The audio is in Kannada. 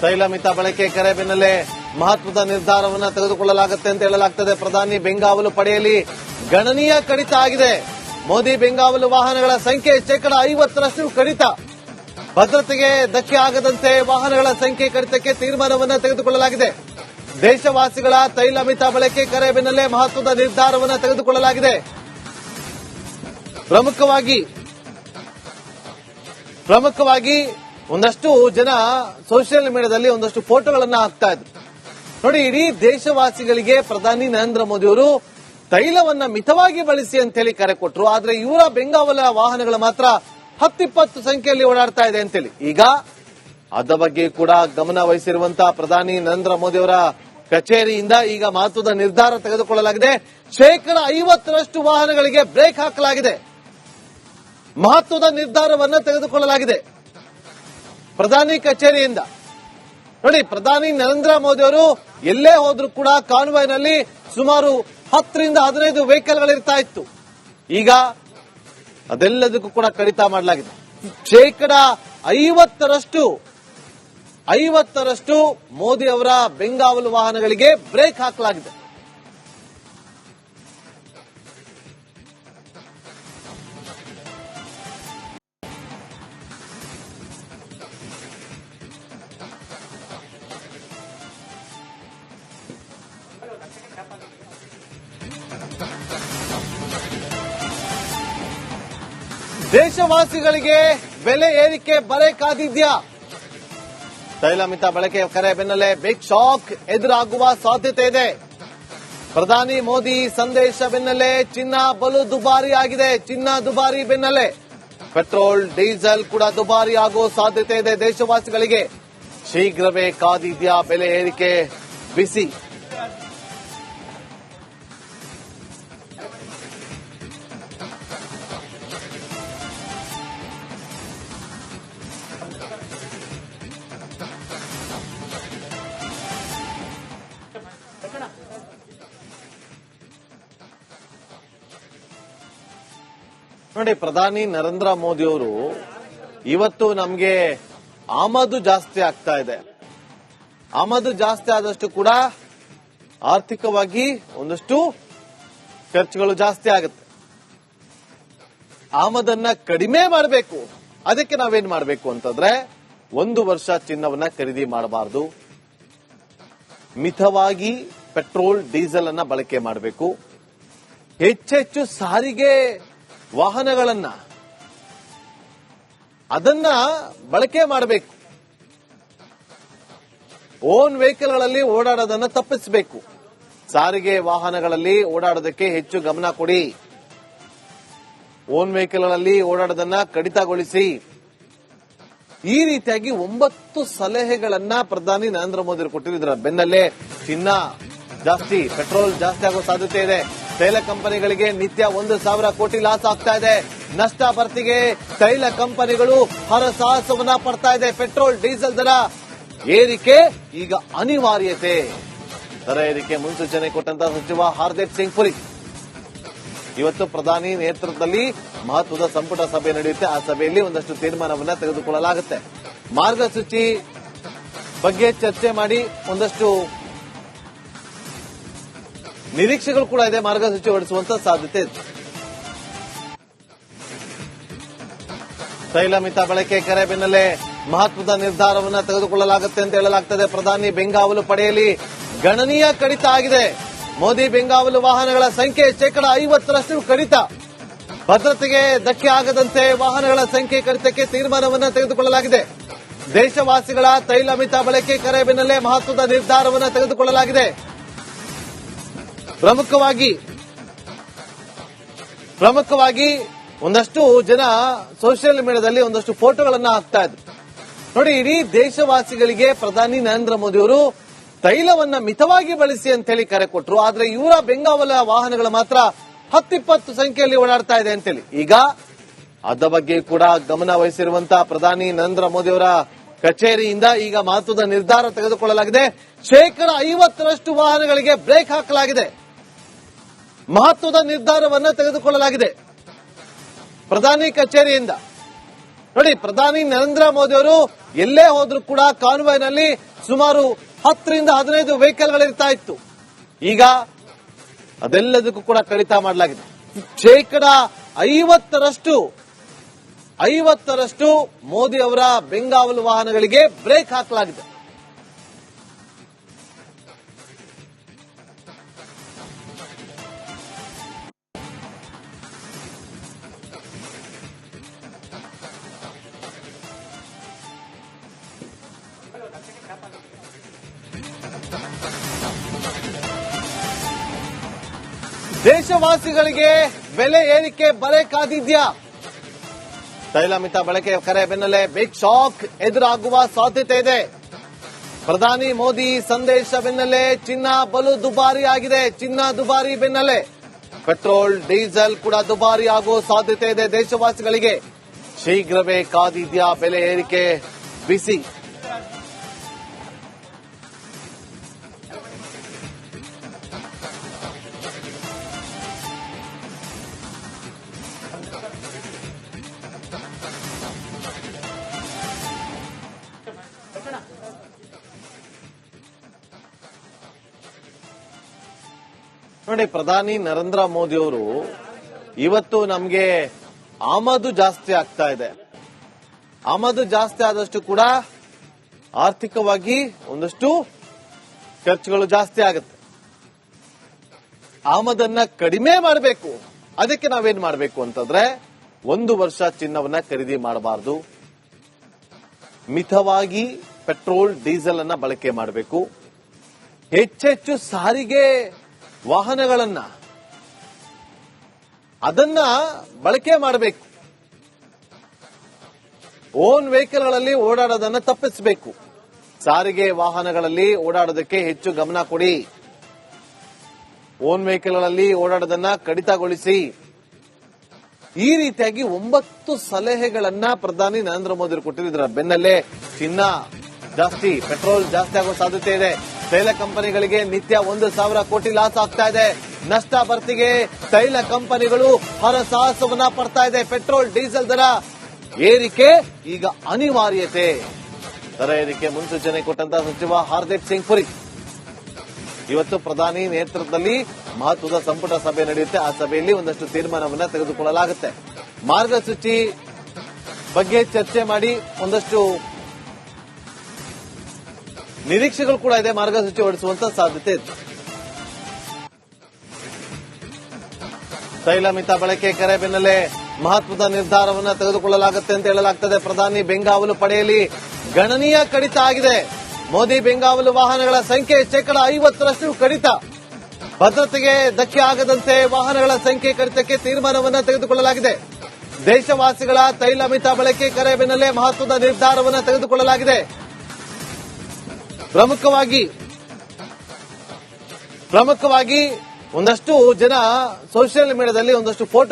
ತೈಲ ಮಿತ ಬಳಕೆ ಕರೆ ಬೆನ್ನಲ್ಲೇ ಮಹತ್ವದ ನಿರ್ಧಾರವನ್ನು ತೆಗೆದುಕೊಳ್ಳಲಾಗುತ್ತೆ ಅಂತ ಹೇಳಲಾಗ್ತದೆ. ಪ್ರಧಾನಿ ಬೆಂಗಾವಲು ಪಡೆಯಲ್ಲಿ ಗಣನೀಯ ಕಡಿತ ಆಗಿದೆ. ಮೋದಿ ಬೆಂಗಾವಲು ವಾಹನಗಳ ಸಂಖ್ಯೆ 50% ಕಡಿತ. ಭದ್ರತೆಗೆ ಧಕ್ಕೆ ಆಗದಂತೆ ವಾಹನಗಳ ಸಂಖ್ಯೆ ಕಡಿತಕ್ಕೆ ತೀರ್ಮಾನವನ್ನು ತೆಗೆದುಕೊಳ್ಳಲಾಗಿದೆ. ದೇಶವಾಸಿಗಳ ತೈಲ ಮಿತ ಬಳಕೆ ಕರೆ ಬೆನ್ನಲ್ಲೇ ಮಹತ್ವದ ನಿರ್ಧಾರವನ್ನು ತೆಗೆದುಕೊಳ್ಳಲಾಗಿದೆ. ಪ್ರಮುಖವಾಗಿ ಒಂದಷ್ಟು ಜನ ಸೋಷಿಯಲ್ ಮೀಡಿಯಾದಲ್ಲಿ ಒಂದಷ್ಟು ಫೋಟೋಗಳನ್ನ ಹಾಕ್ತಾ ಇದ್ರು. ನೋಡಿ, ಇಡೀ ದೇಶವಾಸಿಗಳಿಗೆ ಪ್ರಧಾನಿ ನರೇಂದ್ರ ಮೋದಿ ಅವರು ತೈಲವನ್ನ ಮಿತವಾಗಿ ಬಳಸಿ ಅಂತ ಹೇಳಿ ಕರೆ ಕೊಟ್ಟರು. ಆದ್ರೆ ಇವರ ಬೆಂಗಾವಲ ವಾಹನಗಳು ಮಾತ್ರ 10-20 ಸಂಖ್ಯೆಯಲ್ಲಿ ಓಡಾಡ್ತಾ ಇದೆ ಅಂತೇಳಿ ಈಗ ಅದ ಬಗ್ಗೆ ಕೂಡ ಗಮನ ವಹಿಸಿರುವಂತಹ ಪ್ರಧಾನಿ ನರೇಂದ್ರ ಮೋದಿ ಅವರ ಕಚೇರಿಯಿಂದ ಈಗ ಮಹತ್ವದ ನಿರ್ಧಾರ ತೆಗೆದುಕೊಳ್ಳಲಾಗಿದೆ. 50% ವಾಹನಗಳಿಗೆ ಬ್ರೇಕ್ ಹಾಕಲಾಗಿದೆ. ಮಹತ್ವದ ನಿರ್ಧಾರವನ್ನು ತೆಗೆದುಕೊಳ್ಳಲಾಗಿದೆ ಪ್ರಧಾನಿ ಕಚೇರಿಯಿಂದ. ನೋಡಿ, ಪ್ರಧಾನಿ ನರೇಂದ್ರ ಮೋದಿ ಅವರು ಎಲ್ಲೇ ಹೋದ್ರೂ ಕೂಡ ಕಾನ್ವಾಯ್ನಲ್ಲಿ ಸುಮಾರು 10-15 ವೆಹಿಕಲ್ಗಳಿರ್ತಾ ಇತ್ತು. ಈಗ ಅದೆಲ್ಲದಕ್ಕೂ ಕೂಡ ಕಡಿತ ಮಾಡಲಾಗಿದೆ. 50% ಮೋದಿ ಅವರ ಬೆಂಗಾವಲು ವಾಹನಗಳಿಗೆ ಬ್ರೇಕ್ ಹಾಕಲಾಗಿದೆ. ದೇಶವಾಸಿಗಳಿಗೆ ಬೆಲೆ ಏರಿಕೆ ಬರೆ ಕಾದಿದ್ಯಾ? ತೈಲ ಮಿತ ಬಳಕೆ ಕರೆ ಬೆನ್ನಲ್ಲೇ ಬಿಗ್ ಶಾಕ್ ಎದುರಾಗುವ ಸಾಧ್ಯತೆ ಇದೆ. ಪ್ರಧಾನಿ ಮೋದಿ ಸಂದೇಶ ಬೆನ್ನಲ್ಲೇ ಚಿನ್ನ ಬಲು ದುಬಾರಿ ಆಗಿದೆ. ಚಿನ್ನ ದುಬಾರಿ ಬೆನ್ನಲ್ಲೇ ಪೆಟ್ರೋಲ್ ಡೀಸೆಲ್ ಕೂಡ ದುಬಾರಿ ಆಗುವ ಸಾಧ್ಯತೆ ಇದೆ. ದೇಶವಾಸಿಗಳಿಗೆ ಶೀಘ್ರವೇ ಕಾದಿದ್ಯಾ ಬೆಲೆ ಏರಿಕೆ ಬಿಸಿ? ನೋಡಿ, ಪ್ರಧಾನಿ ನರೇಂದ್ರ ಮೋದಿ ಅವರು ಇವತ್ತು ನಮಗೆ ಆಮದು ಜಾಸ್ತಿ ಆಗ್ತಾ ಇದೆ. ಆಮದು ಜಾಸ್ತಿ ಆದಷ್ಟು ಕೂಡ ಆರ್ಥಿಕವಾಗಿ ಒಂದಷ್ಟು ಖರ್ಚುಗಳು ಜಾಸ್ತಿ ಆಗುತ್ತೆ. ಆಮದನ್ನ ಕಡಿಮೆ ಮಾಡಬೇಕು. ಅದಕ್ಕೆ ನಾವೇನ್ ಮಾಡಬೇಕು ಅಂತಂದ್ರೆ 1 ವರ್ಷ ಚಿನ್ನವನ್ನ ಖರೀದಿ ಮಾಡಬಾರದು. ಮಿತವಾಗಿ ಪೆಟ್ರೋಲ್ ಡೀಸೆಲ್ ಅನ್ನ ಬಳಕೆ ಮಾಡಬೇಕು. ಹೆಚ್ಚೆಚ್ಚು ಸಾರಿಗೆ ವಾಹನಗಳನ್ನ ಅದನ್ನ ಬಳಕೆ ಮಾಡಬೇಕು. ಓನ್ ವೆಹಿಕಲ್ಗಳಲ್ಲಿ ಓಡಾಡೋದನ್ನ ತಪ್ಪಿಸಬೇಕು. ಸಾರಿಗೆ ವಾಹನಗಳಲ್ಲಿ ಓಡಾಡೋದಕ್ಕೆ ಹೆಚ್ಚು ಗಮನ ಕೊಡಿ. ಓನ್ ವೆಹಿಕಲ್ಗಳಲ್ಲಿ ಓಡಾಡೋದನ್ನ ಕಡಿತಗೊಳಿಸಿ. ಈ ರೀತಿಯಾಗಿ 9 ಸಲಹೆಗಳನ್ನ ಪ್ರಧಾನಿ ನರೇಂದ್ರ ಮೋದಿ ಅವರು ಕೊಟ್ಟಿದ್ದಾರೆ. ಬೆನ್ನಲ್ಲೇ ಚಿನ್ನ ಜಾಸ್ತಿ, ಪೆಟ್ರೋಲ್ ಜಾಸ್ತಿ ಆಗೋ ಸಾಧ್ಯತೆ ಇದೆ. ತೈಲ ಕಂಪನಿಗಳಿಗೆ ನಿತ್ಯ 1,000 ಕೋಟಿ ಲಾಸ್ ಆಗ್ತಾ ಇದೆ. ನಷ್ಟ ಭರ್ತಿಗೆ ತೈಲ ಕಂಪನಿಗಳು ಹರಸಾಹಸವನ್ನ ಪಡ್ತಾ ಇದೆ. ಪೆಟ್ರೋಲ್ ಡೀಸೆಲ್ ದರ ಏರಿಕೆ ಈಗ ಅನಿವಾರ್ಯತೆ. ದರ ಏರಿಕೆ ಮುನ್ಸೂಚನೆ ಕೊಟ್ಟಂತಹ ಸಚಿವ ಹರ್ದೀಪ್ ಸಿಂಗ್ ಪುರಿ ಇವತ್ತು ಪ್ರಧಾನಿ ನೇತೃತ್ವದಲ್ಲಿ ಮಹತ್ವದ ಸಂಪುಟ ಸಭೆ ನಡೆಯುತ್ತೆ. ಆ ಸಭೆಯಲ್ಲಿ ಒಂದಷ್ಟು ತೀರ್ಮಾನವನ್ನ ತೆಗೆದುಕೊಳ್ಳಲಾಗುತ್ತೆ. ಮಾರ್ಗಸೂಚಿ ಬಗ್ಗೆ ಚರ್ಚೆ ಮಾಡಿ ಒಂದಷ್ಟು ನಿರೀಕ್ಷೆಗಳು ಕೂಡ ಇದೆ. ಮಾರ್ಗಸೂಚಿ ಹೊರಡಿಸುವಂತ ಸಾಧ್ಯತೆ ಇದೆ. ತೈಲ ಮಿತ ಬಳಕೆ ಕರೆ ಬೆನ್ನಲ್ಲೇ ಮಹತ್ವದ ನಿರ್ಧಾರವನ್ನು ತೆಗೆದುಕೊಳ್ಳಲಾಗುತ್ತೆ ಅಂತ ಹೇಳಲಾಗ್ತದೆ. ಪ್ರಧಾನಿ ಬೆಂಗಾವಲು ಪಡೆಯಲ್ಲಿ ಗಣನೀಯ ಕಡಿತ ಆಗಿದೆ. ಮೋದಿ ಬೆಂಗಾವಲು ವಾಹನಗಳ ಸಂಖ್ಯೆ 50% ಕಡಿತ. ಭದ್ರತೆಗೆ ಧಕ್ಕೆ ಆಗದಂತೆ ವಾಹನಗಳ ಸಂಖ್ಯೆ ಕಡಿತಕ್ಕೆ ತೀರ್ಮಾನವನ್ನು ತೆಗೆದುಕೊಳ್ಳಲಾಗಿದೆ. ದೇಶವಾಸಿಗಳ ತೈಲ ಮಿತ ಬಳಕೆ ಕರೆ ಬೆನ್ನಲ್ಲೇ ಮಹತ್ವದ ನಿರ್ಧಾರವನ್ನು ತೆಗೆದುಕೊಳ್ಳಲಾಗಿದೆ. ಪ್ರಮುಖವಾಗಿ ಒಂದಷ್ಟು ಜನ ಸೋಷಿಯಲ್ ಮೀಡಿಯಾದಲ್ಲಿ ಒಂದಷ್ಟು ಫೋಟೋಗಳನ್ನ ಹಾಕ್ತಾ ಇದ್ರು. ನೋಡಿ, ಇಡೀ ದೇಶವಾಸಿಗಳಿಗೆ ಪ್ರಧಾನಿ ನರೇಂದ್ರ ಮೋದಿ ಅವರು ತೈಲವನ್ನ ಮಿತವಾಗಿ ಬಳಸಿ ಅಂತ ಹೇಳಿ ಕರೆ ಕೊಟ್ಟರು. ಆದ್ರೆ ಇವರ ಬೆಂಗಾವಲ ವಾಹನಗಳು ಮಾತ್ರ 10-20 ಸಂಖ್ಯೆಯಲ್ಲಿ ಓಡಾಡ್ತಾ ಇದೆ ಅಂತೇಳಿ ಈಗ ಅದ ಬಗ್ಗೆ ಕೂಡ ಗಮನ ವಹಿಸಿರುವಂತಹ ಪ್ರಧಾನಿ ನರೇಂದ್ರ ಮೋದಿ ಅವರ ಕಚೇರಿಯಿಂದ ಈಗ ಮಹತ್ವದ ನಿರ್ಧಾರ ತೆಗೆದುಕೊಳ್ಳಲಾಗಿದೆ. 50% ವಾಹನಗಳಿಗೆ ಬ್ರೇಕ್ ಹಾಕಲಾಗಿದೆ. ಮಹತ್ವದ ನಿರ್ಧಾರವನ್ನು ತೆಗೆದುಕೊಳ್ಳಲಾಗಿದೆ ಪ್ರಧಾನಿ ಕಚೇರಿಯಿಂದ. ನೋಡಿ, ಪ್ರಧಾನಿ ನರೇಂದ್ರ ಮೋದಿ ಅವರು ಎಲ್ಲೇ ಹೋದ್ರೂ ಕೂಡ ಕಾನ್ವಾಯ್ನಲ್ಲಿ ಸುಮಾರು 10 ರಿಂದ 15 ವೆಹಿಕಲ್ಗಳಿರ್ತಾ ಇತ್ತು. ಈಗ ಅದೆಲ್ಲದಕ್ಕೂ ಕೂಡ ಕಡಿತ ಮಾಡಲಾಗಿದೆ. ಶೇಕಡ 50ರಷ್ಟು ಮೋದಿ ಅವರ ಬೆಂಗಾವಲು ವಾಹನಗಳಿಗೆ ಬ್ರೇಕ್ ಹಾಕಲಾಗಿದೆ. ದೇಶವಾಸಿಗಳಿಗೆ ಬೆಲೆ ಏರಿಕೆ ಬರೆ ಕಾದಿದ್ಯಾ? ತೈಲ ಮಿತ ಬಳಕೆ ಕರೆ ಬೆನ್ನಲ್ಲೇ ಬಿಗ್ ಶಾಕ್ ಎದುರಾಗುವ ಸಾಧ್ಯತೆ ಇದೆ. ಪ್ರಧಾನಿ ಮೋದಿ ಸಂದೇಶ ಬೆನ್ನಲ್ಲೇ ಚಿನ್ನ ಬಲು ದುಬಾರಿ ಆಗಿದೆ. ಚಿನ್ನ ದುಬಾರಿ ಬೆನ್ನಲ್ಲೇ ಪೆಟ್ರೋಲ್ ಡೀಸೆಲ್ ಕೂಡ ದುಬಾರಿ ಆಗುವ ಸಾಧ್ಯತೆ ಇದೆ. ದೇಶವಾಸಿಗಳಿಗೆ ಶೀಘ್ರವೇ ಕಾದಿದ್ಯಾ ಬೆಲೆ ಏರಿಕೆ ಬಿಸಿ? ನೋಡಿ, ಪ್ರಧಾನಿ ನರೇಂದ್ರ ಮೋದಿ ಅವರು ಇವತ್ತು ನಮಗೆ ಆಮದು ಜಾಸ್ತಿ ಆಗ್ತಾ ಇದೆ. ಆಮದು ಜಾಸ್ತಿ ಆದಷ್ಟು ಕೂಡ ಆರ್ಥಿಕವಾಗಿ ಒಂದಷ್ಟು ಖರ್ಚುಗಳು ಜಾಸ್ತಿ ಆಗುತ್ತೆ. ಆಮದನ್ನ ಕಡಿಮೆ ಮಾಡಬೇಕು. ಅದಕ್ಕೆ ನಾವೇನ್ ಮಾಡಬೇಕು ಅಂತಂದ್ರೆ 1 ವರ್ಷ ಚಿನ್ನವನ್ನ ಖರೀದಿ ಮಾಡಬಾರದು. ಮಿತವಾಗಿ ಪೆಟ್ರೋಲ್ ಡೀಸೆಲ್ ಅನ್ನ ಬಳಕೆ ಮಾಡಬೇಕು. ಹೆಚ್ಚೆಚ್ಚು ಸಾರಿಗೆ ವಾಹನಗಳನ್ನ ಅದನ್ನ ಬಳಕೆ ಮಾಡಬೇಕು. ಓನ್ ವೆಹಿಕಲ್ಗಳಲ್ಲಿ ಓಡಾಡೋದನ್ನ ತಪ್ಪಿಸಬೇಕು. ಸಾರಿಗೆ ವಾಹನಗಳಲ್ಲಿ ಓಡಾಡೋದಕ್ಕೆ ಹೆಚ್ಚು ಗಮನ ಕೊಡಿ. ಓನ್ ವೆಹಿಕಲ್ಗಳಲ್ಲಿ ಓಡಾಡೋದನ್ನ ಕಡಿತಗೊಳಿಸಿ. ಈ ರೀತಿಯಾಗಿ 9 ಸಲಹೆಗಳನ್ನ ಪ್ರಧಾನಿ ನರೇಂದ್ರ ಮೋದಿ ಕೊಟ್ಟಿದ್ದಾರೆ. ಬೆನ್ನಲ್ಲೇ ಚಿನ್ನ ಜಾಸ್ತಿ, ಪೆಟ್ರೋಲ್ ಜಾಸ್ತಿ ಆಗೋ ಸಾಧ್ಯತೆ ಇದೆ. ತೈಲ ಕಂಪನಿಗಳಿಗೆ ನಿತ್ಯ 1,000 ಕೋಟಿ ಲಾಸ್ ಆಗ್ತಾ ಇದೆ. ನಷ್ಟ ಭರ್ತಿಗೆ ತೈಲ ಕಂಪನಿಗಳು ಹರಸಾಹಸವನ್ನ ಪಡ್ತಾ ಇದೆ. ಪೆಟ್ರೋಲ್ ಡೀಸೆಲ್ ದರ ಏರಿಕೆ ಈಗ ಅನಿವಾರ್ಯತೆ. ದರ ಏರಿಕೆ ಮುನ್ಸೂಚನೆ ಕೊಟ್ಟಂತ ಸಚಿವ ಹರ್ದೀಪ್ ಸಿಂಗ್ ಪುರಿ ಇವತ್ತು ಪ್ರಧಾನಿ ನೇತೃತ್ವದಲ್ಲಿ ಮಹತ್ವದ ಸಂಪುಟ ಸಭೆ ನಡೆಯುತ್ತೆ. ಆ ಸಭೆಯಲ್ಲಿ ಒಂದಷ್ಟು ತೀರ್ಮಾನವನ್ನ ತೆಗೆದುಕೊಳ್ಳಲಾಗುತ್ತೆ. ಮಾರ್ಗಸೂಚಿ ಬಗ್ಗೆ ಚರ್ಚೆ ಮಾಡಿ ಒಂದಷ್ಟು ನಿರೀಕ್ಷೆಗಳು ಕೂಡ ಇದೆ. ಮಾರ್ಗಸೂಚಿ ಹೊರಡಿಸುವಂತ ಸಾಧ್ಯತೆ ಇದೆ. ತೈಲ ಮಿತ ಬಳಕೆ ಕರೆ ಬೆನ್ನಲ್ಲೇ ಮಹತ್ವದ ನಿರ್ಧಾರವನ್ನು ತೆಗೆದುಕೊಳ್ಳಲಾಗುತ್ತೆ ಅಂತ ಹೇಳಲಾಗ್ತದೆ. ಪ್ರಧಾನಿ ಬೆಂಗಾವಲು ಪಡೆಯಲ್ಲಿ ಗಣನೀಯ ಕಡಿತ ಆಗಿದೆ. ಮೋದಿ ಬೆಂಗಾವಲು ವಾಹನಗಳ ಸಂಖ್ಯೆ ಶೇಕಡ 50ರಷ್ಟು ಕಡಿತ. ಭದ್ರತೆಗೆ ಧಕ್ಕೆ ಆಗದಂತೆ ವಾಹನಗಳ ಸಂಖ್ಯೆ ಕಡಿತಕ್ಕೆ ತೀರ್ಮಾನವನ್ನು ತೆಗೆದುಕೊಳ್ಳಲಾಗಿದೆ. ದೇಶವಾಸಿಗಳ ತೈಲ ಮಿತ ಬಳಕೆ ಕರೆ ಬೆನ್ನಲ್ಲೇ ಮಹತ್ವದ ನಿರ್ಧಾರವನ್ನು ತೆಗೆದುಕೊಳ್ಳಲಾಗಿದೆ. ಪ್ರಮುಖವಾಗಿ ಒಂದಷ್ಟು ಜನ ಸೋಷಿಯಲ್ ಮೀಡಿಯಾದಲ್ಲಿ ಒಂದಷ್ಟು ಫೋಟೋ